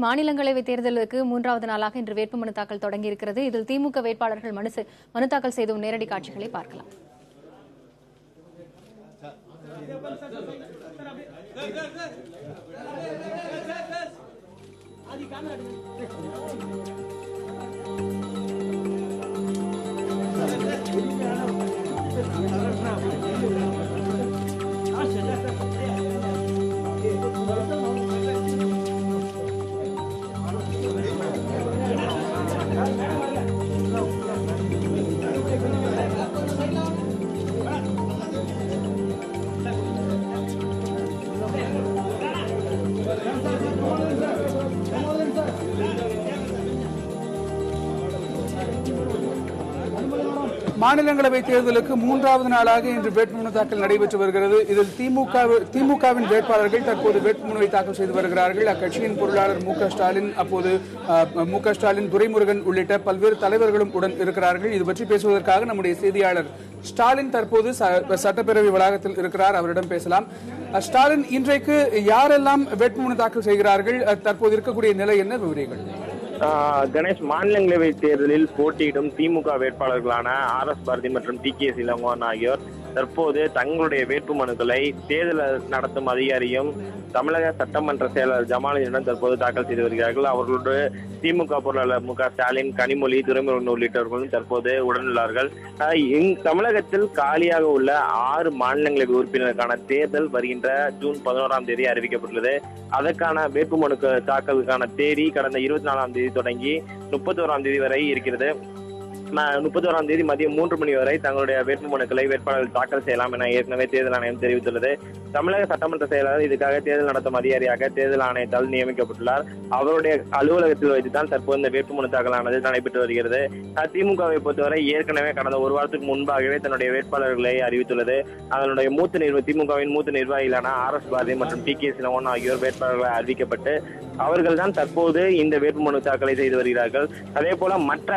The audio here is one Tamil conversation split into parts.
மாநிலங்களவை தேர்தலுக்கு மூன்றாவது நாளாக இன்று வேட்புமனு தாக்கல் தொடங்கியிருக்கிறது. இதில் திமுக வேட்பாளர்கள் மனு தாக்கல் செய்த நேரடி காட்சிகளை பார்க்கலாம். மாநிலங்களவை தேர்தலுக்கு மூன்றாவது நாளாக இன்று வேட்புமனு தாக்கல் நடைபெற்று வருகிறது. இதில் திமுகவின் வேட்பாளர்கள் தற்போது வேட்புமனுவை தாக்கல் செய்து வருகிறார்கள். அக்கட்சியின் பொருளாளர் மு க ஸ்டாலின், துரைமுருகன் உள்ளிட்ட பல்வேறு தலைவர்களும் உடன் இருக்கிறார்கள். இது பற்றி பேசுவதற்காக நம்முடைய செய்தியாளர் ஸ்டாலின் தற்போது சட்டப்பேரவை வளாகத்தில் இருக்கிறார். அவரிடம் பேசலாம். ஸ்டாலின், இன்றைக்கு யாரெல்லாம் வேட்புமனு தாக்கல் செய்கிறார்கள்? தற்போது இருக்கக்கூடிய நிலை என்ன? விவரங்கள். கணேஷ், மாநிலங்களவை தேர்தலில் போட்டியிடும் திமுக வேட்பாளர்களான ஆர்.எஸ். பாரதி மற்றும் டி.கே. இளங்கோவன் ஆகியோர் தற்போது தங்களுடைய வேட்புமனுக்களை தேர்தல் நடத்தும் அதிகாரியும் தமிழக சட்டமன்ற செயலர் ஜமாலுடன் தற்போது தாக்கல் செய்து வருகிறார்கள். அவர்களோடு திமுக பொருளாளர் மு க ஸ்டாலின், கனிமொழி, துரைமுருகன் உள்ளிட்டவர்களும் தற்போது உடனுள்ளார்கள். தமிழகத்தில் காலியாக உள்ள 6 மாநிலங்களவை உறுப்பினருக்கான தேர்தல் வருகின்ற ஜூன் 11ஆம் தேதி அறிவிக்கப்பட்டுள்ளது. அதற்கான வேட்புமனு தாக்கலுக்கான தேதி கடந்த 24ஆம் தேதி தொடங்கி 31ஆம் தேதி வரை இருக்கிறது. 31ஆம் தேதி மதியம் 3 மணி வரை தங்களுடைய வேட்புமனுக்களை வேட்பாளர்கள் தாக்கல் செய்யலாம் என ஏற்கனவே தேர்தல் ஆணையம் தெரிவித்துள்ளது. தமிழக சட்டமன்ற செயலாளர் இதுக்காக தேர்தல் நடத்தும் அதிகாரியாக தேர்தல் ஆணையத்தால் நியமிக்கப்பட்டுள்ளார். அவருடைய அலுவலகத்தில் வைத்துதான் தற்போது இந்த வேட்புமனு தாக்கலானது நடைபெற்று வருகிறது. திமுகவை பொறுத்தவரை ஏற்கனவே கடந்த ஒரு வாரத்துக்கு முன்பாகவே தன்னுடைய வேட்பாளர்களை அறிவித்துள்ளது. அதனுடைய திமுகவின் மூத்த நிர்வாகிகளான ஆர்.எஸ். பாரதி மற்றும் டி.கே. இளங்கோவன் ஆகியோர் வேட்பாளர்களை அறிவிக்கப்பட்டு அவர்கள் தான் தற்போது இந்த வேட்புமனு தாக்கலை செய்து வருகிறார்கள். அதே போல மற்ற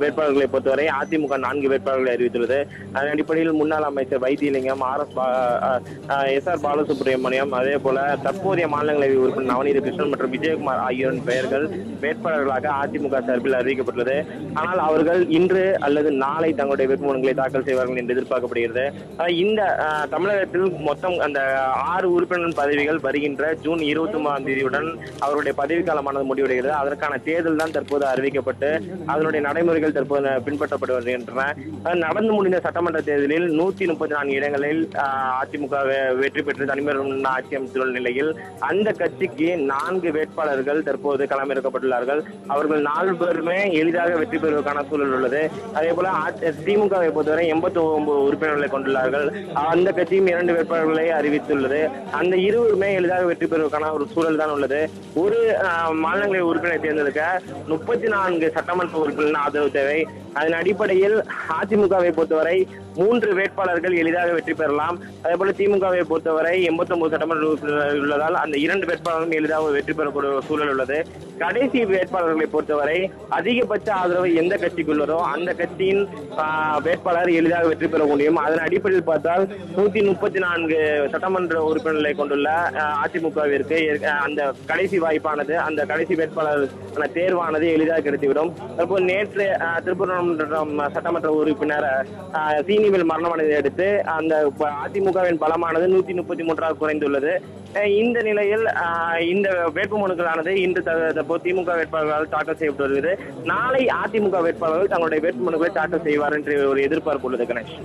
வேட்பாளர்களை பொறுத்தவரை அதிமுக 4 வேட்பாளர்களை அறிவித்துள்ளது. அதன் அடிப்படையில் முன்னாள் அமைச்சர் வைத்தியலிங்கம், எஸ்.ஆர். பாலசுப்ரமணியம், அதே போல தற்போதைய மாநிலங்களவை உறுப்பினர் நவநீத கிருஷ்ணன் மற்றும் விஜயகுமார் ஆகியோரின் பெயர்கள் வேட்பாளர்களாக அதிமுக சார்பில் அறிவிக்கப்பட்டுள்ளது. ஆனால் அவர்கள் இன்று அல்லது நாளை தங்களுடைய வேட்புமனுக்களை தாக்கல் செய்வார்கள் என்று எதிர்பார்க்கப்படுகிறது. இந்த தமிழகத்தில் மொத்தம் அந்த 6 உறுப்பினர் பதவிகள் வருகின்ற ஜூன் 23ஆம் தேதியுடன் அவருடைய பதவிக்காலமானது முடிவடைகிறது. அதற்கான தேர்தல் தான் தற்போது அறிவிக்கப்பட்டு அதனுடைய நடைமுறைகள் தற்போது பின்பற்றப்பட்டு வருகின்றன. நடந்து முடிந்த சட்டமன்ற தேர்தலில் 134 இடங்களில் அதிமுக வெற்றி பெற்று தனிமரும் ஆட்சி அமைத்துள்ள நிலையில் அந்த கட்சிக்கு 4 வேட்பாளர்கள் தற்போது களமிறக்கப்பட்டுள்ளார்கள். அவர்கள் 4 பேருமே எளிதாக வெற்றி பெறுவதற்கான சூழல் உள்ளது. அதே போல திமுகவை பொறுத்தவரை 89 உறுப்பினர்களை கொண்டுள்ளார்கள். அந்த கட்சியும் 2 வேட்பாளர்களை அறிவித்துள்ளது. அந்த இருவருமே எளிதாக வெற்றி பெறுவதற்கான ஒரு சூழல் தான் உள்ளது. ஒரு மாநிலங்களவை உறுப்பினரை தேர்ந்தெடுக்க 34 சட்டமன்ற உறுப்பினர் ஆதரவு தேவை. அதன் அடிப்படையில் அதிமுகவை பொறுத்தவரை 3 வேட்பாளர்கள் எளிதாக வெற்றி பெறலாம். அதே போல திமுகவை பொறுத்தவரை 89 சட்டமன்ற உறுப்பினர்கள் உள்ளதால் அந்த 2 வேட்பாளர்களும் எளிதாக வெற்றி பெறக்கூடிய சூழல் உள்ளது. கடைசி வேட்பாளர்களை பொறுத்தவரை அதிகபட்ச ஆதரவு எந்த கட்சிக்கு உள்ளதோ அந்த கட்சியின் வேட்பாளர் எளிதாக வெற்றி பெற முடியும். அதன் அடிப்படையில் பார்த்தால் 134 சட்டமன்ற உறுப்பினர்களை கொண்டுள்ள அதிமுகவிற்கு அந்த கடைசி வாய்ப்பானது, அந்த கடைசி வேட்பாளர் தேர்வானது எளிதாக கிடைத்துவிடும். தற்போது நேற்று திருப்பூர் சட்டமன்ற உறுப்பினர் சீனிவேல் மரணமடைந்ததை அடுத்து அந்த அதிமுகவின் பலமானது 133ஆக குறைந்துள்ளது. இந்த நிலையில் இந்த வேட்புமனுக்களானது இன்று திமுக வேட்பாளர்களால் தாக்கல் செய்யப்பட்டு வருகிறது. நாளை அதிமுக வேட்பாளர்கள் தங்களுடைய வேட்புமனுக்களை தாக்கல் செய்வார் என்று ஒரு எதிர்பார்ப்பு உள்ளது. கணேஷ்.